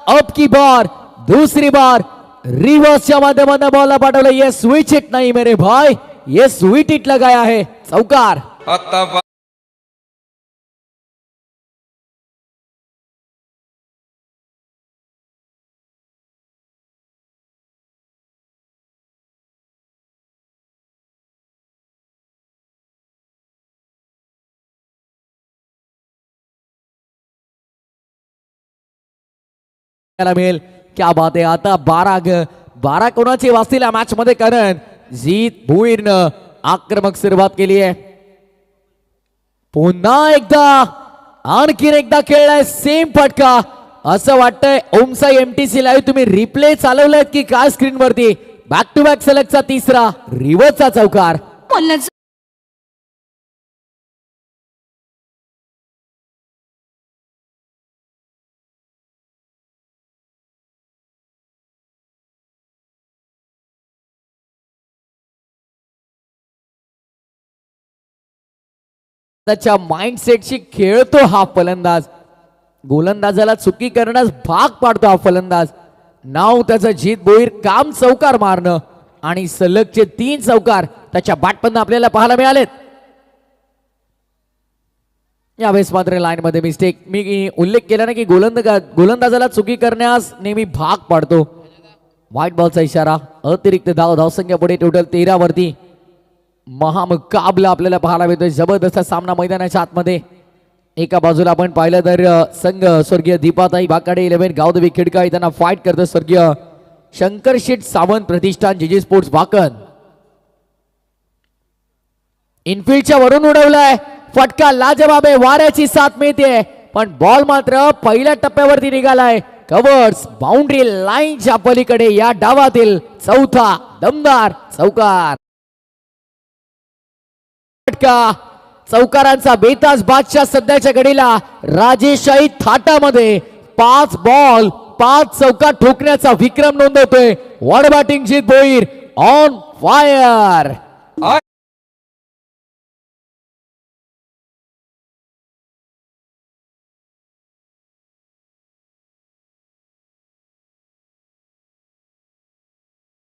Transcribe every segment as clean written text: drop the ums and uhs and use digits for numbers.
अब की बार दूसरी बार रिवर्सच्या माध्यमातून बॉलला पाठवलं. ये स्विच हिट नहीं मेरे भाई, ये स्वीट हिट लगाया है. चौकार. आता मिळेल. क्या बात आहे. आता 12 कोणाची वाचतील या मॅच मध्ये, कारण जीत भोईरनं आक्रमक सुरुवात केली आहे. पुन्हा एकदा आणखीन एकदा खेळलाय सेम फटका. असं वाटतंय ओमसाई एमटीसी लाईव्ह तुम्ही रिप्ले चालवलायत की काय स्क्रीन वरती. बॅक टू बॅक सलगचा तिसरा रिव्हर्सचा चौकार. त्याच्या माइंडसेटशी खेळतो हा फलंदाज. गोलंदाजाला चुकी करण्यास भाग पाडतो हा फलंदाज. नाव त्याचं जीत भोईर. काम चौकार मारणं आणि सलगचे 3 चौकार त्याच्या बॅटमधून आपल्याला पाहायला मिळालेत. यावेळेस मात्र लाईन मध्ये मिस्टेक. मी उल्लेख केला ना की गोलंदाजाला चुकी करण्यास नेहमी भाग पाडतो. व्हाईट बॉलचा इशारा. अतिरिक्त धावसंख्या पुढे टोटल 13 वरती. महामुकाबला आपल्याला पाहायला मिळतोय. जबरदस्त सामना मैदानाच्या आतमध्ये. एका बाजूला आपण पाहिलं तर संघ स्वर्गीय दीपाताई बाकाडे 11 गावदेवी खिडकाई त्यांना फाईट करतं स्वर्गीय शंकर शेठ सावंत प्रतिष्ठान जीजी स्पोर्ट्स वाकण. इनफिल्डच्या वरून उडवलाय फटका. लाजवाब आहे. वाऱ्याची साथ मिळते पण बॉल मात्र पहिल्या टप्प्यावरती निघालाय. कव्हर्स बाउंड्री लाईनच्या पलीकडे या डावातील चौथा दमदार चौकार. चौकारांचा बेताज बादशाह सध्याच्या घडीला राजेशाही थाटामध्ये 5 बॉल 5 चौकार ठोकण्याचा विक्रम नोंदवतोय. वॉड batting Jeet Bhoir on fire.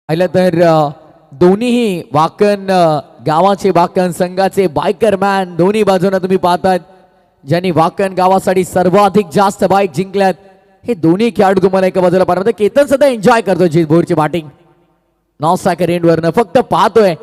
पाहिलं तर दोन्हीही वाकण गावाचे वाकण संघाचे बायकर मॅन दोन्ही बाजूने तुम्ही पाहतात. ज्यांनी वाकण गावासाठी सर्वाधिक जास्त बाईक जिंकल्यात हे दोन्ही खेळाडू तुम्हाला एका बाजूला पाहतात. केतन सध्या एन्जॉय करतो जीत भोईरची बॅटिंग. नॉन स्ट्रायकर एंड वरनं फक्त पाहतोय.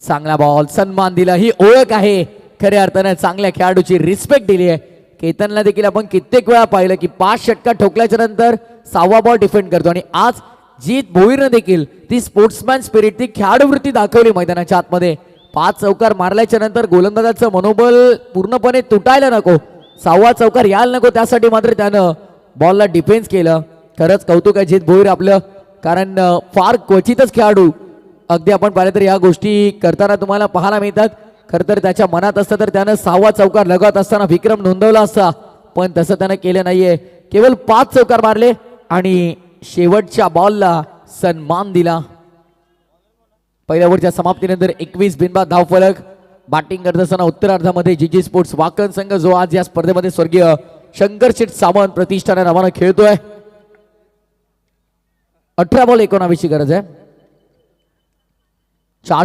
चांगला बॉल. सन्मान दिला. ही ओळख आहे खऱ्या अर्थाने. चांगल्या खेळाडूची रिस्पेक्ट दिली आहे. केतनला देखील आपण कित्येक वेळा पाहिलं की 5 षटका ठोकल्याच्या नंतर 6वा बॉल डिफेंड करतो. आणि आज जीत भोईरनं देखील ती स्पोर्ट्समॅन स्पिरिट ती खेळाडू वृत्ती दाखवली मैदानाच्या आतमध्ये. 5 चौकार मारल्याच्या नंतर गोलंदाजाचं मनोबल पूर्णपणे तुटायला नको. 6वा चौकार यायला नको त्यासाठी मात्र त्यानं बॉलला डिफेन्स केलं. खरंच कौतुक आहे जीत भोईर आपलं. कारण फार क्वचितच खेळाडू अगदी आपण पाहिलं तर या गोष्टी करताना तुम्हाला पाहायला मिळतात. खरं तर त्याच्या मनात असतं तर त्यानं 6वा चौकार लगत असताना विक्रम नोंदवला असता, पण तसं त्यानं केलं नाहीये. केवळ 5 चौकार मारले आणि शेवटच्या बॉलला सन्मान दिला. पहिल्या ओव्हरच्या समाप्तीनंतर 21 बिनबाद धावफलक. बॅटिंग करत असताना उत्तरार्धामध्ये जीजी स्पोर्ट्स वाकण संघ जो आज या स्पर्धेमध्ये स्वर्गीय शंकर शेठ सावंत प्रतिष्ठाना नावानं खेळतोय. 18 बॉल 19 ची गरज आहे. 4